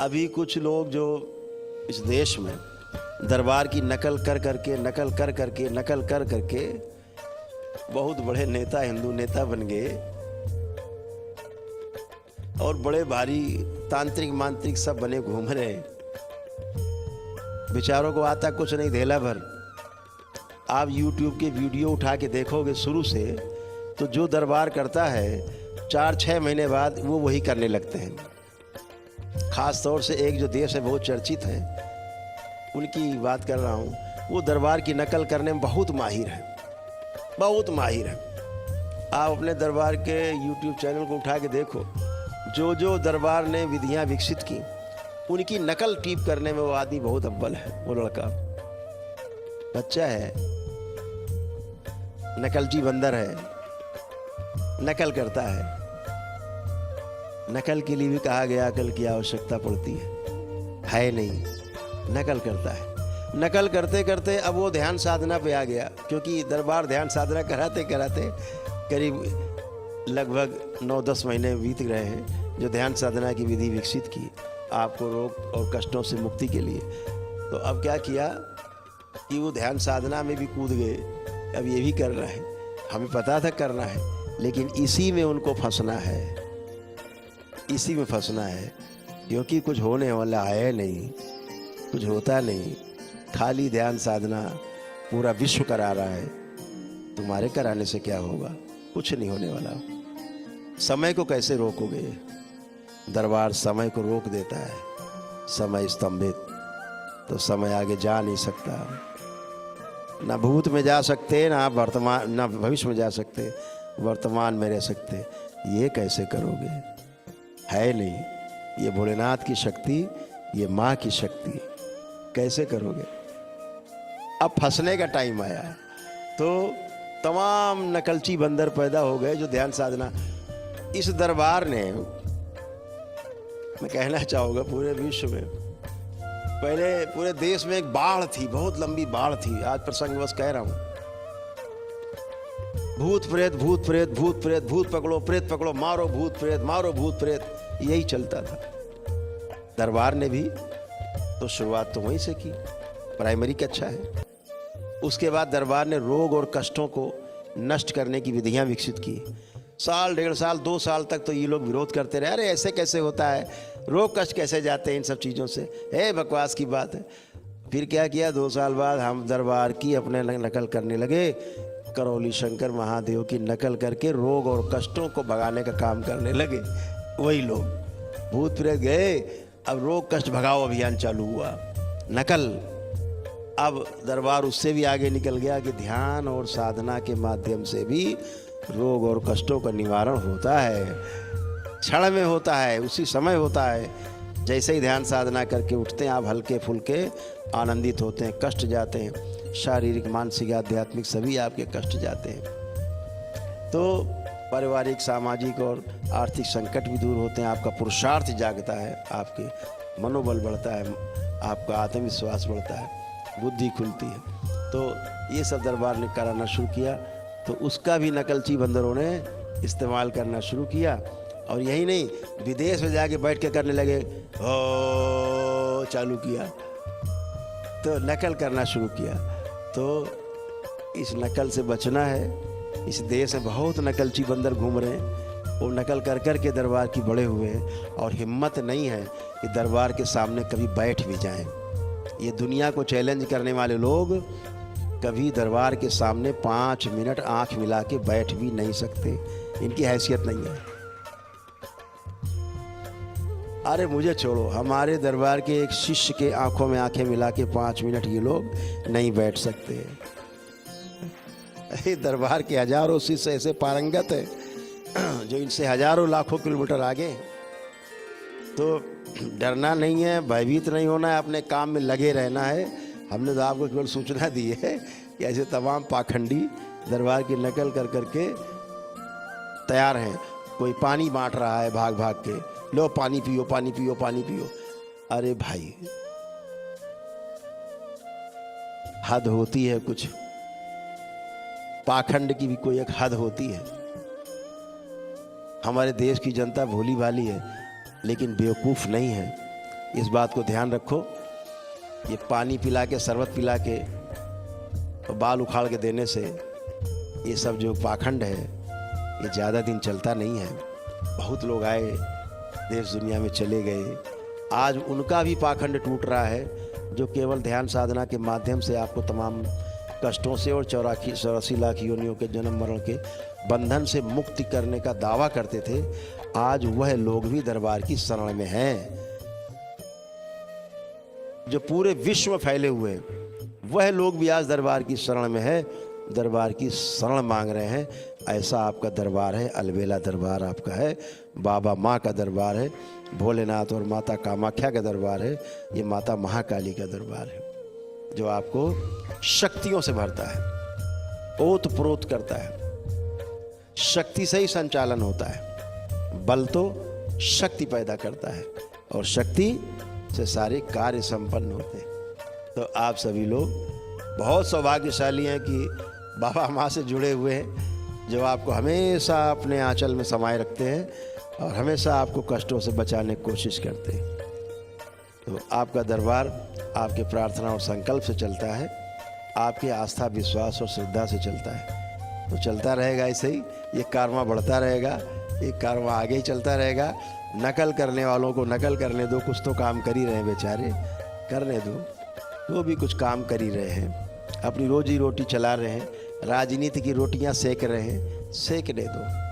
अभी कुछ लोग जो इस देश में दरबार की नकल कर करके बहुत बड़े नेता, हिंदू नेता बन गए और बड़े भारी तांत्रिक मांत्रिक सब बने घूम रहे। बेचारों को आता कुछ नहीं, धेला भर। आप YouTube के वीडियो उठा के देखोगे शुरू से, तो जो दरबार करता है 4-6 महीने बाद वो वही करने लगते हैं। खास तौर से एक जो देश है बहुत चर्चित है, उनकी बात कर रहा हूँ। वो दरबार की नकल करने में बहुत माहिर है, बहुत माहिर है। आप अपने दरबार के YouTube चैनल को उठा के देखो, जो जो दरबार ने विधियां विकसित की उनकी नकल टीप करने में वो आदमी बहुत अव्वल है। वो लड़का बच्चा है, नकलची बंदर है, नकल करता है। नकल के लिए भी कहा गया अकल की आवश्यकता पड़ती है नहीं, नकल करता है। नकल करते करते अब वो ध्यान साधना पे आ गया, क्योंकि दरबार ध्यान साधना कराते कराते करीब लगभग 9-10 महीने बीत गए हैं जो ध्यान साधना की विधि विकसित की आपको रोग और कष्टों से मुक्ति के लिए। तो अब क्या किया कि वो ध्यान साधना में भी कूद गए। अब ये भी कर रहा है, हमें पता था करना है, लेकिन इसी में उनको फंसना है, इसी में फंसना है, क्योंकि कुछ होने वाला है नहीं, कुछ होता नहीं। खाली ध्यान साधना पूरा विश्व करा रहा है, तुम्हारे कराने से क्या होगा? कुछ नहीं होने वाला। समय को कैसे रोकोगे? दरबार समय को रोक देता है। समय स्तंभित, तो समय आगे जा नहीं सकता। ना भूत में जा सकते, ना वर्तमान, ना भविष्य में जा सकते, वर्तमान में रह सकते। ये कैसे करोगे? है नहीं। ये भोलेनाथ की शक्ति, ये माँ की शक्ति, कैसे करोगे? अब फंसने का टाइम आया। तो तमाम नकलची बंदर पैदा हो गए जो ध्यान साधना। इस दरबार ने, मैं कहना चाहूँगा पूरे विश्व में, पहले पूरे देश में एक बाढ़ थी, बहुत लंबी बाढ़ थी। आज प्रसंगवश कह रहा हूँ। भूत प्रेत, भूत प्रेत, भूत प्रेत, भूत पकड़ो, प्रेत पकड़ो, मारो भूत प्रेत, मारो भूत प्रेत, यही चलता था। दरबार ने भी तो शुरुआत तो वहीं से की, प्राइमरी कक्षा है। उसके बाद दरबार ने रोग और कष्टों को नष्ट करने की विधियां विकसित की। साल, 1.5 साल, 2 साल तक तो ये लोग विरोध करते रहे, अरे ऐसे कैसे होता है, रोग कष्ट कैसे जाते हैं इन सब चीज़ों से, बकवास की बात है। फिर क्या किया, 2 साल बाद हम दरबार की अपने नकल करने लगे। करौली शंकर महादेव की नकल करके रोग और कष्टों को भगाने का काम करने लगे। वही लोग भूत प्रेत गए, अब रोग कष्ट भगाओ अभियान चालू हुआ। नकल। अब दरबार उससे भी आगे निकल गया कि ध्यान और साधना के माध्यम से भी रोग और कष्टों का निवारण होता है। क्षण में होता है, उसी समय होता है। जैसे ही ध्यान साधना करके उठते हैं आप, हल्के फुल्के आनंदित होते हैं, कष्ट जाते हैं, शारीरिक, मानसिक, आध्यात्मिक सभी आपके कष्ट जाते हैं। तो पारिवारिक, सामाजिक और आर्थिक संकट भी दूर होते हैं। आपका पुरुषार्थ जागता है, आपके मनोबल बढ़ता है, आपका आत्मविश्वास बढ़ता है, बुद्धि खुलती है। तो ये सब दरबार ने कराना शुरू किया। तो उसका भी नकलची बंदरों ने इस्तेमाल करना शुरू किया। और यही नहीं, विदेश में जाके बैठ के करने लगे, हो चालू किया, तो नकल करना शुरू किया। तो इस नकल से बचना है। इस देश में बहुत नकलची बंदर घूम रहे हैं, वो नकल कर कर के दरबार की बड़े हुए हैं, और हिम्मत नहीं है कि दरबार के सामने कभी बैठ भी जाएं। ये दुनिया को चैलेंज करने वाले लोग कभी दरबार के सामने 5 मिनट आंख मिला के बैठ भी नहीं सकते, इनकी हैसियत नहीं है। अरे मुझे छोड़ो, हमारे दरबार के एक शिष्य के आंखों में आंखें मिला के 5 मिनट ये लोग नहीं बैठ सकते। दरबार के हजारों शिष्य ऐसे पारंगत है जो इनसे हजारों लाखों किलोमीटर आगे। तो डरना नहीं है, भयभीत नहीं होना है, अपने काम में लगे रहना है। हमने तो आपको केवल सूचना दी है कि ऐसे तमाम पाखंडी दरबार की नकल कर करके तैयार हैं। कोई पानी बांट रहा है भाग भाग के, लो पानी पियो, पानी पियो, पानी पियो। अरे भाई, हद होती है कुछ। पाखंड की भी कोई एक हद होती है। हमारे देश की जनता भोली भाली है, लेकिन बेवकूफ़ नहीं है। इस बात को ध्यान रखो, ये पानी पिला के, शरबत पिला के और बाल उखाड़ के देने से ये सब जो पाखंड है ये ज़्यादा दिन चलता नहीं है। बहुत लोग आए, देश दुनिया में चले गए, आज उनका भी पाखंड टूट रहा है जो केवल ध्यान साधना के माध्यम से आपको तमाम कष्टों से और 84 लाख योनियों के जन्म मरण के बंधन से मुक्ति करने का दावा करते थे। आज वह लोग भी दरबार की शरण में हैं। जो पूरे विश्व में फैले हुए हैं वह लोग भी आज दरबार की शरण में है, दरबार की शरण मांग रहे हैं। ऐसा आपका दरबार है, अलबेला दरबार आपका है, बाबा माँ का दरबार है, भोलेनाथ और माता कामाख्या का दरबार है, ये माता महाकाली का दरबार है जो आपको शक्तियों से भरता है, ओत प्रोत करता है। शक्ति से ही संचालन होता है, बल तो शक्ति पैदा करता है और शक्ति से सारे कार्य संपन्न होते हैं। तो आप सभी लोग बहुत सौभाग्यशाली हैं कि बाबा माँ से जुड़े हुए हैं, जो आपको हमेशा अपने आंचल में समाये रखते हैं और हमेशा आपको कष्टों से बचाने की कोशिश करते हैं। तो आपका दरबार आपके प्रार्थना और संकल्प से चलता है, आपके आस्था, विश्वास और श्रद्धा से चलता है। तो चलता रहेगा ऐसे ही, ये कारवां बढ़ता रहेगा, ये कारवां आगे ही चलता रहेगा। नकल करने वालों को नकल करने दो, कुछ तो काम कर ही रहे हैं बेचारे, करने दो, वो भी कुछ काम कर ही रहे हैं, अपनी रोजी रोटी चला रहे हैं, राजनीति की रोटियां सेक रहे हैं, सेकने दो।